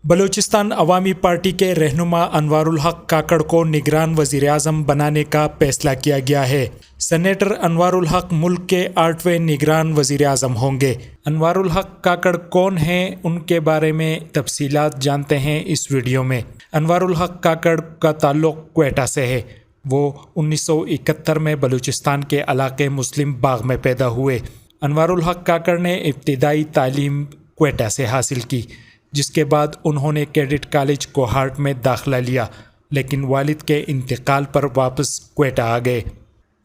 بلوچستان عوامی پارٹی کے رہنما انوار الحق کاکڑ کو نگران وزیر اعظم بنانے کا فیصلہ کیا گیا ہے۔ سینیٹر انوار الحق ملک کے 8ویں نگران وزیر اعظم ہوں گے۔ انوار الحق کاکڑ کون ہیں، ان کے بارے میں تفصیلات جانتے ہیں اس ویڈیو میں۔ انوار الحق کاکڑ کا تعلق کوئٹہ سے ہے۔ وہ 1971 میں بلوچستان کے علاقے مسلم باغ میں پیدا ہوئے۔ انوار الحق کاکڑ نے ابتدائی تعلیم کوئٹہ سے حاصل کی، جس کے بعد انہوں نے کیڈٹ کالج کوہاٹ میں داخلہ لیا، لیکن والد کے انتقال پر واپس کوئٹہ آ گئے۔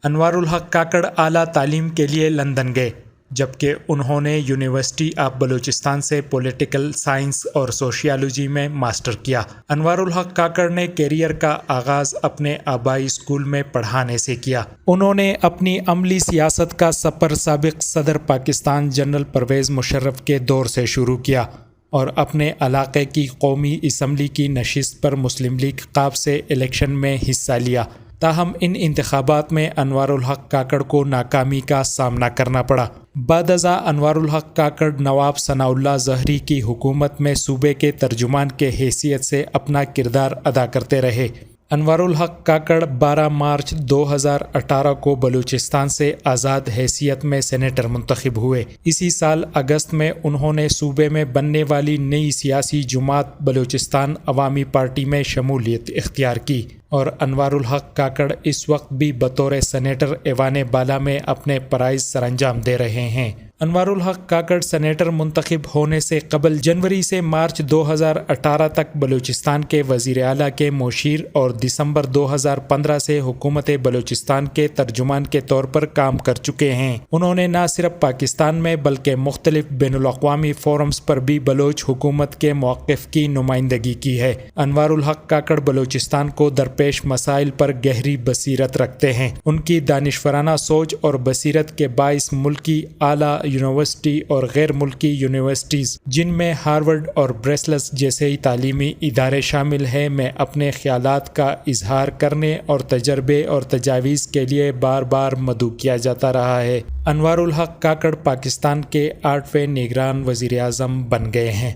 انوار الحق کاکڑ اعلیٰ تعلیم کے لیے لندن گئے، جبکہ انہوں نے یونیورسٹی آف بلوچستان سے پولیٹیکل سائنس اور سوشیالوجی میں ماسٹر کیا۔ انوار الحق کاکڑ نے کیریئر کا آغاز اپنے آبائی اسکول میں پڑھانے سے کیا۔ انہوں نے اپنی عملی سیاست کا سفر سابق صدر پاکستان جنرل پرویز مشرف کے دور سے شروع کیا اور اپنے علاقے کی قومی اسمبلی کی نشست پر مسلم لیگ قاب سے الیکشن میں حصہ لیا۔ تاہم ان انتخابات میں انوار الحق کاکڑ کو ناکامی کا سامنا کرنا پڑا۔ بعد ازاں انوار الحق کاکڑ نواب ثناء اللہ زہری کی حکومت میں صوبے کے ترجمان کے حیثیت سے اپنا کردار ادا کرتے رہے۔ انوار الحق کاکڑ 12 مارچ 2018 کو بلوچستان سے آزاد حیثیت میں سینیٹر منتخب ہوئے۔ اسی سال اگست میں انہوں نے صوبے میں بننے والی نئی سیاسی جماعت بلوچستان عوامی پارٹی میں شمولیت اختیار کی، اور انوار الحق کاکڑ اس وقت بھی بطور سینیٹر ایوان بالا میں اپنے فرائض سر انجام دے رہے ہیں۔ انوار الحق کاکڑ سینیٹر منتخب ہونے سے قبل جنوری سے مارچ 2018 تک بلوچستان کے وزیر اعلیٰ کے مشیر اور دسمبر 2015 سے حکومت بلوچستان کے ترجمان کے طور پر کام کر چکے ہیں۔ انہوں نے نہ صرف پاکستان میں بلکہ مختلف بین الاقوامی فورمز پر بھی بلوچ حکومت کے موقف کی نمائندگی کی ہے۔ انوار الحق کاکڑ بلوچستان کو درپیش مسائل پر گہری بصیرت رکھتے ہیں۔ ان کی دانشورانہ سوچ اور بصیرت کے باعث ملکی اعلیٰ یونیورسٹی اور غیر ملکی یونیورسٹیز، جن میں ہارورڈ اور بریسلز جیسے تعلیمی ادارے شامل ہیں، میں اپنے خیالات کا اظہار کرنے اور تجربے اور تجاویز کے لیے بار بار مدعو کیا جاتا رہا ہے۔ انوار الحق کاکڑ پاکستان کے 8ویں نگران وزیر اعظم بن گئے ہیں۔